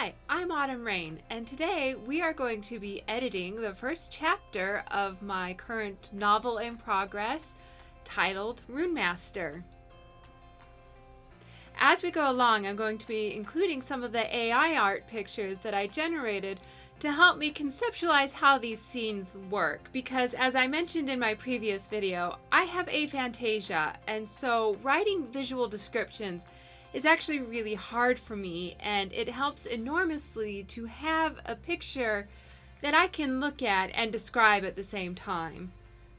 Hi, I'm Autumn Rain, and today we are going to be editing the first chapter of my current novel in progress titled Runemaster. As we go along, I'm going to be including some of the AI art pictures that I generated to help me conceptualize how these scenes work, because as I mentioned in my previous video, I have aphantasia, and so writing visual descriptions is actually really hard for me, and it helps enormously to have a picture that I can look at and describe at the same time.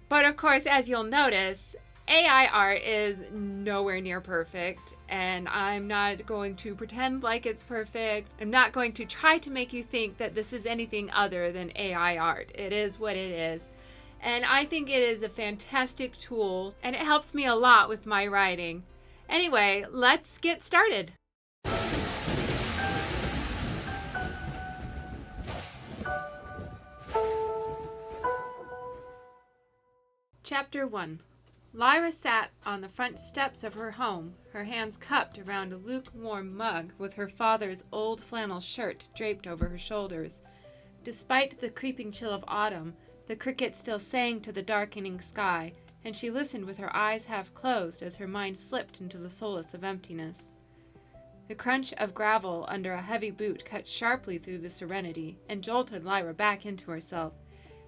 But of course, as you'll notice, AI art is nowhere near perfect, and I'm not going to pretend like it's perfect. I'm not going to try to make you think that this is anything other than AI art. It is what it is. And I think it is a fantastic tool, and it helps me a lot with my writing. Anyway, let's get started. Chapter 1. Lyra sat on the front steps of her home, her hands cupped around a lukewarm mug with her father's old flannel shirt draped over her shoulders. Despite the creeping chill of autumn, the crickets still sang to the darkening sky, and she listened with her eyes half closed as her mind slipped into the solace of emptiness. The crunch of gravel under a heavy boot cut sharply through the serenity and jolted Lyra back into herself.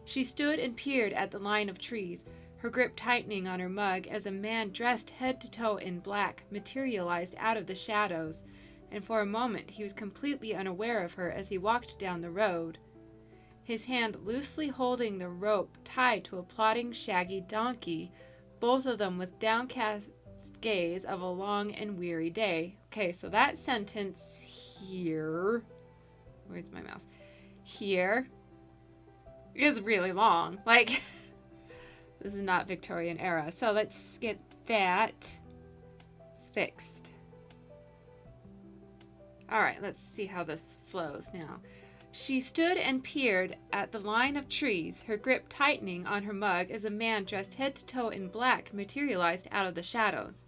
She stood and peered at the line of trees, her grip tightening on her mug as a man dressed head to toe in black materialized out of the shadows, and for a moment he was completely unaware of her as he walked down the road, his hand loosely holding the rope tied to a plodding, shaggy donkey, both of them with downcast gaze of a long and weary day. Okay, so that sentence here, where's my mouse? Here is really long. Like, this is not Victorian era. So let's get that fixed. All right, let's see how this flows now. She stood and peered at the line of trees, her grip tightening on her mug as a man dressed head to toe in black materialized out of the shadows.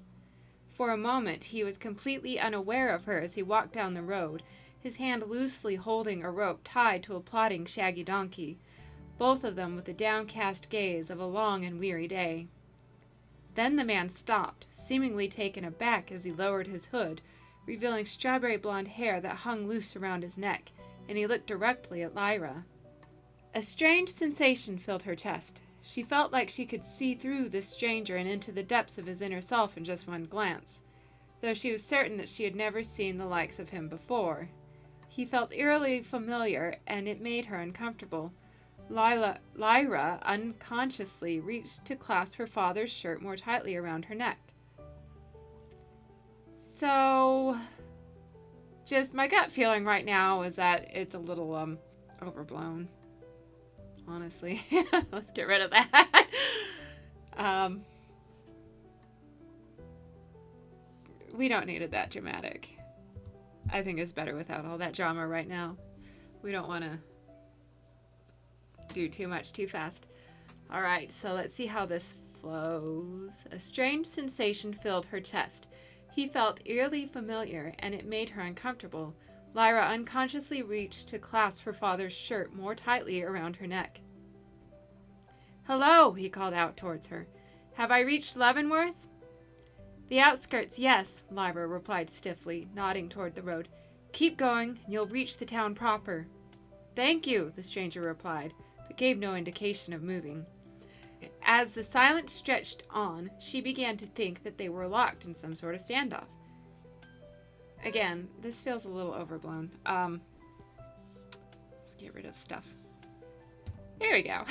For a moment, he was completely unaware of her as he walked down the road, his hand loosely holding a rope tied to a plodding, shaggy donkey, both of them with the downcast gaze of a long and weary day. Then the man stopped, seemingly taken aback as he lowered his hood, revealing strawberry blonde hair that hung loose around his neck, and he looked directly at Lyra. A strange sensation filled her chest. She felt like she could see through this stranger and into the depths of his inner self in just one glance, though she was certain that she had never seen the likes of him before. He felt eerily familiar, and it made her uncomfortable. Lyra unconsciously reached to clasp her father's shirt more tightly around her neck. So, just my gut feeling right now is that it's a little overblown. Honestly, let's get rid of that. We don't need it that dramatic. I think it's better without all that drama right now. We don't want to do too much too fast. All right, so let's see how this flows. A strange sensation filled her chest. He felt eerily familiar, and it made her uncomfortable. Lyra unconsciously reached to clasp her father's shirt more tightly around her neck. "Hello," he called out towards her. "Have I reached Leavenworth?" "The outskirts, yes," Lyra replied stiffly, nodding toward the road. "Keep going, and you'll reach the town proper." "Thank you," the stranger replied, but gave no indication of moving. As the silence stretched on, she began to think that they were locked in some sort of standoff. Again, this feels a little overblown. Let's get rid of stuff. There we go.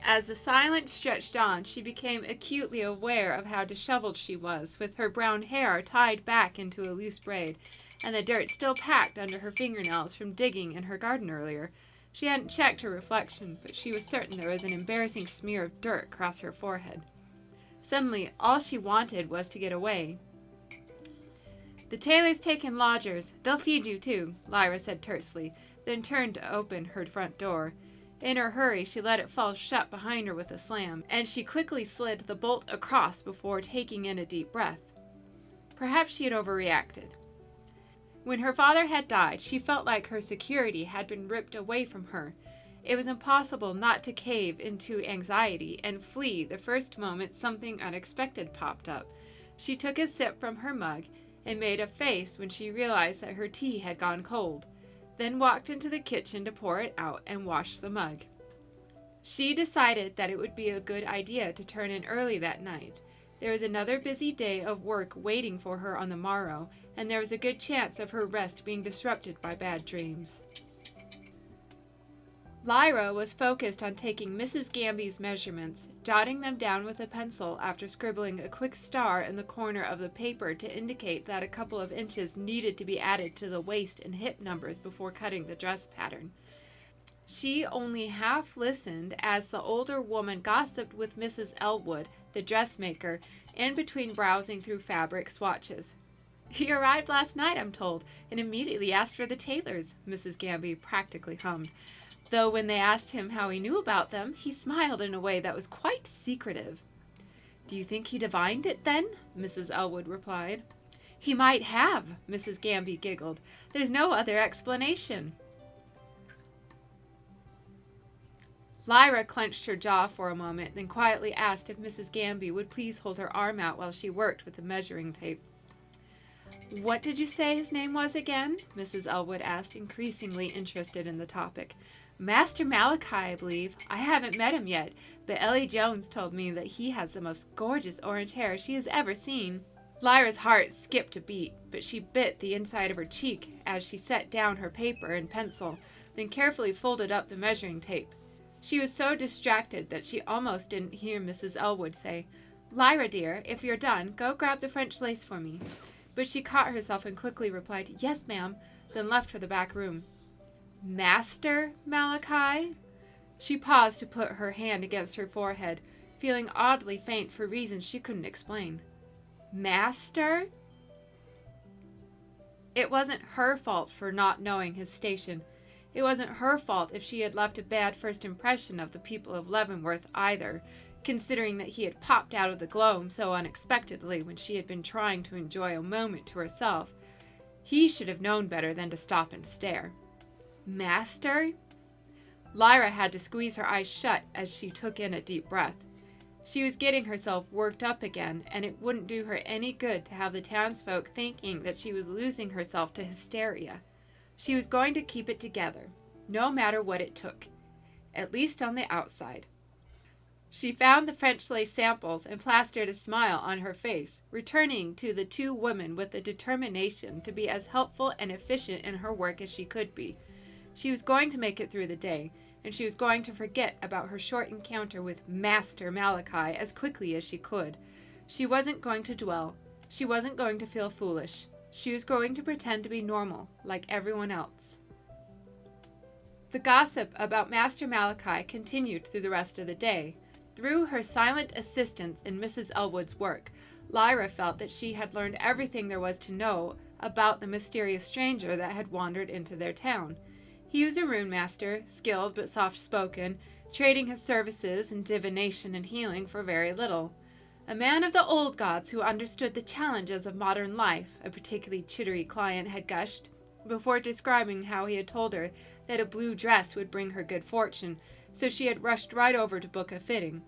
As the silence stretched on, she became acutely aware of how disheveled she was, with her brown hair tied back into a loose braid, and the dirt still packed under her fingernails from digging in her garden earlier. She hadn't checked her reflection, but she was certain there was an embarrassing smear of dirt across her forehead. Suddenly, all she wanted was to get away. "The tailor's taken lodgers. They'll feed you, too," Lyra said tersely, then turned to open her front door. In her hurry, she let it fall shut behind her with a slam, and she quickly slid the bolt across before taking in a deep breath. Perhaps she had overreacted. When her father had died, she felt like her security had been ripped away from her. It was impossible not to cave into anxiety and flee the first moment something unexpected popped up. She took a sip from her mug and made a face when she realized that her tea had gone cold, then walked into the kitchen to pour it out and wash the mug. She decided that it would be a good idea to turn in early that night. There was another busy day of work waiting for her on the morrow, and there was a good chance of her rest being disrupted by bad dreams. Lyra was focused on taking Mrs. Gamby's measurements, jotting them down with a pencil after scribbling a quick star in the corner of the paper to indicate that a couple of inches needed to be added to the waist and hip numbers before cutting the dress pattern. She only half listened as the older woman gossiped with Mrs. Elwood, the dressmaker, in between browsing through fabric swatches. "He arrived last night, I'm told, and immediately asked for the tailors," Mrs. Gamby practically hummed, though when they asked him how he knew about them, he smiled in a way that was quite secretive. "Do you think he divined it, then?" Mrs. Elwood replied. "He might have," Mrs. Gamby giggled. "There's no other explanation." Lyra clenched her jaw for a moment, then quietly asked if Mrs. Gamby would please hold her arm out while she worked with the measuring tape. "What did you say his name was again?" Mrs. Elwood asked, increasingly interested in the topic. "Master Malachi, I believe. I haven't met him yet, but Ellie Jones told me that he has the most gorgeous orange hair she has ever seen." Lyra's heart skipped a beat, but she bit the inside of her cheek as she set down her paper and pencil, then carefully folded up the measuring tape. She was so distracted that she almost didn't hear Mrs. Elwood say, "Lyra, dear, if you're done, go grab the French lace for me." But she caught herself and quickly replied, "Yes, ma'am," then left for the back room. "Master Malachi?" She paused to put her hand against her forehead, feeling oddly faint for reasons she couldn't explain. "Master?" It wasn't her fault for not knowing his station. It wasn't her fault if she had left a bad first impression of the people of Leavenworth either, considering that he had popped out of the gloam so unexpectedly when she had been trying to enjoy a moment to herself. He should have known better than to stop and stare. "Master?" Lyra had to squeeze her eyes shut as she took in a deep breath. She was getting herself worked up again, and it wouldn't do her any good to have the townsfolk thinking that she was losing herself to hysteria. She was going to keep it together, no matter what it took, at least on the outside. She found the French lace samples and plastered a smile on her face, returning to the two women with the determination to be as helpful and efficient in her work as she could be. She was going to make it through the day, and she was going to forget about her short encounter with Master Malachi as quickly as she could. She wasn't going to dwell. She wasn't going to feel foolish. She was going to pretend to be normal, like everyone else. The gossip about Master Malachi continued through the rest of the day. Through her silent assistance in Mrs. Elwood's work, Lyra felt that she had learned everything there was to know about the mysterious stranger that had wandered into their town. He was a runemaster, skilled but soft-spoken, trading his services in divination and healing for very little. A man of the old gods who understood the challenges of modern life, a particularly chittery client had gushed, before describing how he had told her that a blue dress would bring her good fortune, so she had rushed right over to book a fitting.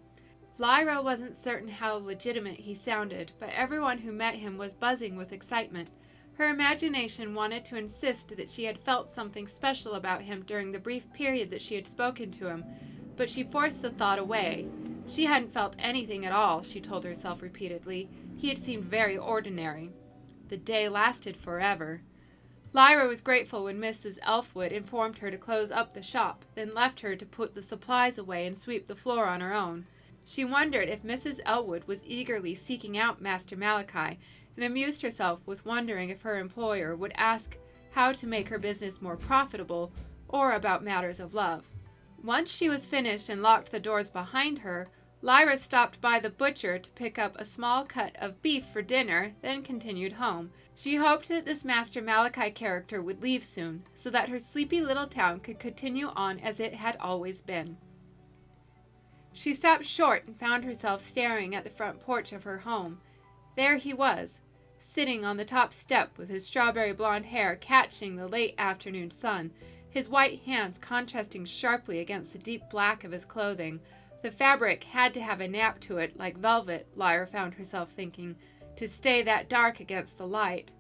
Lyra wasn't certain how legitimate he sounded, but everyone who met him was buzzing with excitement. Her imagination wanted to insist that she had felt something special about him during the brief period that she had spoken to him, but she forced the thought away. She hadn't felt anything at all, she told herself repeatedly. He had seemed very ordinary. The day lasted forever. Lyra was grateful when Mrs. Elwood informed her to close up the shop, then left her to put the supplies away and sweep the floor on her own. She wondered if Mrs. Elwood was eagerly seeking out Master Malachi, and amused herself with wondering if her employer would ask how to make her business more profitable, or about matters of love. Once she was finished and locked the doors behind her, Lyra stopped by the butcher to pick up a small cut of beef for dinner, then continued home. She hoped that this Master Malachi character would leave soon, so that her sleepy little town could continue on as it had always been. She stopped short and found herself staring at the front porch of her home. There he was, sitting on the top step with his strawberry blonde hair catching the late afternoon sun, his white hands contrasting sharply against the deep black of his clothing. The fabric had to have a nap to it, like velvet, Lyra found herself thinking, to stay that dark against the light.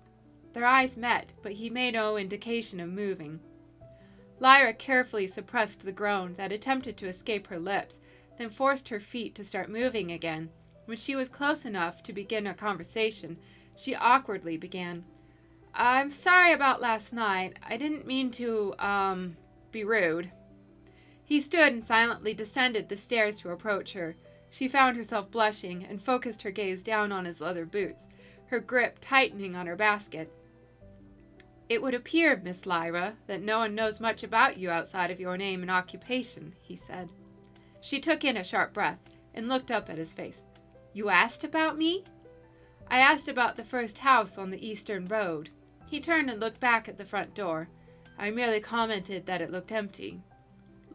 Their eyes met, but he made no indication of moving. Lyra carefully suppressed the groan that attempted to escape her lips, then forced her feet to start moving again. When she was close enough to begin a conversation, she awkwardly began, "I'm sorry about last night. I didn't mean to, be rude." He stood and silently descended the stairs to approach her. She found herself blushing and focused her gaze down on his leather boots, her grip tightening on her basket. "It would appear, Miss Lyra, that no one knows much about you outside of your name and occupation," he said. She took in a sharp breath and looked up at his face. "You asked about me?" "I asked about the first house on the eastern road." He turned and looked back at the front door. "I merely commented that it looked empty."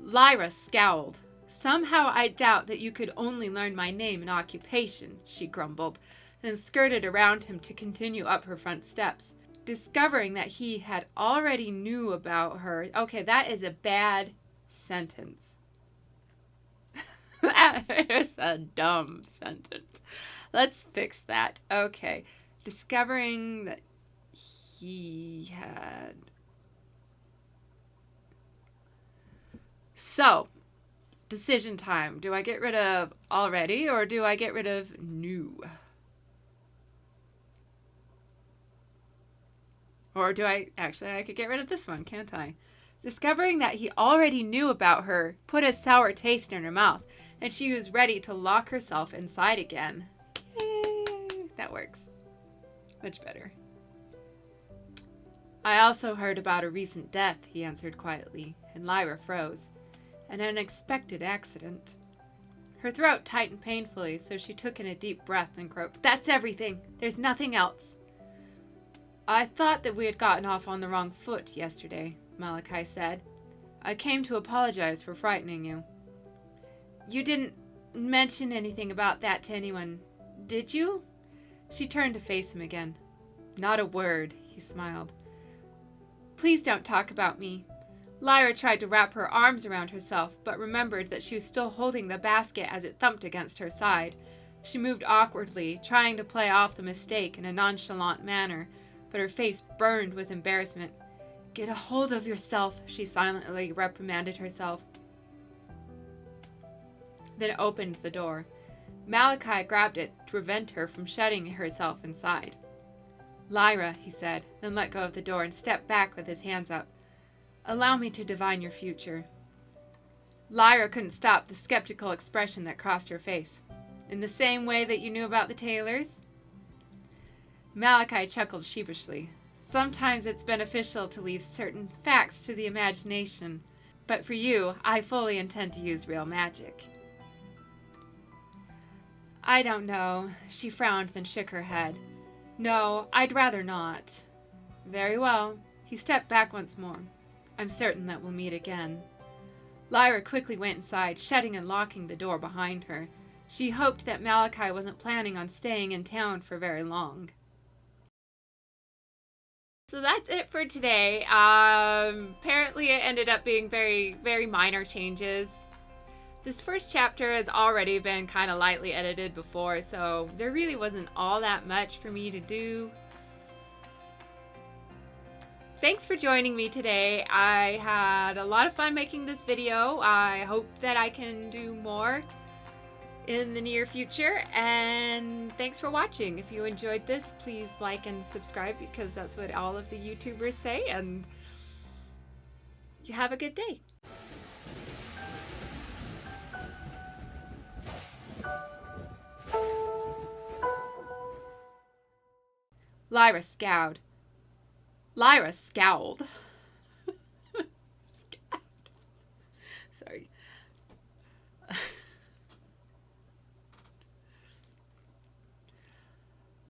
Lyra scowled. "Somehow I doubt that you could only learn my name and occupation," she grumbled, then skirted around him to continue up her front steps. Discovering that he had already knew about her. Okay, that is a bad sentence. That is a dumb sentence. Let's fix that. Okay. Discovering that he had... So, decision time. Do I get rid of already or do I get rid of new? Or do I... Actually, I could get rid of this one, can't I? Discovering that he already knew about her put a sour taste in her mouth, and she was ready to lock herself inside again. Yay! That works. Much better. "I also heard about a recent death," he answered quietly, and Lyra froze. "An unexpected accident." Her throat tightened painfully, so she took in a deep breath and croaked, "That's everything. There's nothing else." "I thought that we had gotten off on the wrong foot yesterday," Malachi said. "I came to apologize for frightening you." "You didn't mention anything about that to anyone, did you?" She turned to face him again. "Not a word," he smiled. "Please don't talk about me." Lyra tried to wrap her arms around herself, but remembered that she was still holding the basket as it thumped against her side. She moved awkwardly, trying to play off the mistake in a nonchalant manner, but her face burned with embarrassment. "Get a hold of yourself," she silently reprimanded herself. Then opened the door. Malachi grabbed it to prevent her from shutting herself inside. "Lyra," he said, then let go of the door and stepped back with his hands up. "Allow me to divine your future." Lyra couldn't stop the skeptical expression that crossed her face. "In the same way that you knew about the Taylors?" Malachi chuckled sheepishly. "Sometimes it's beneficial to leave certain facts to the imagination, but for you, I fully intend to use real magic." "I don't know." She frowned, then shook her head. "No, I'd rather not." "Very well." He stepped back once more. "I'm certain that we'll meet again." Lyra quickly went inside, shutting and locking the door behind her. She hoped that Malachi wasn't planning on staying in town for very long. So that's it for today. Apparently it ended up being very, very minor changes. This first chapter has already been kind of lightly edited before, so there really wasn't all that much for me to do. Thanks for joining me today. I had a lot of fun making this video. I hope that I can do more in the near future, and thanks for watching. If you enjoyed this, please like and subscribe, because that's what all of the YouTubers say, and you have a good day. Lyra scowled.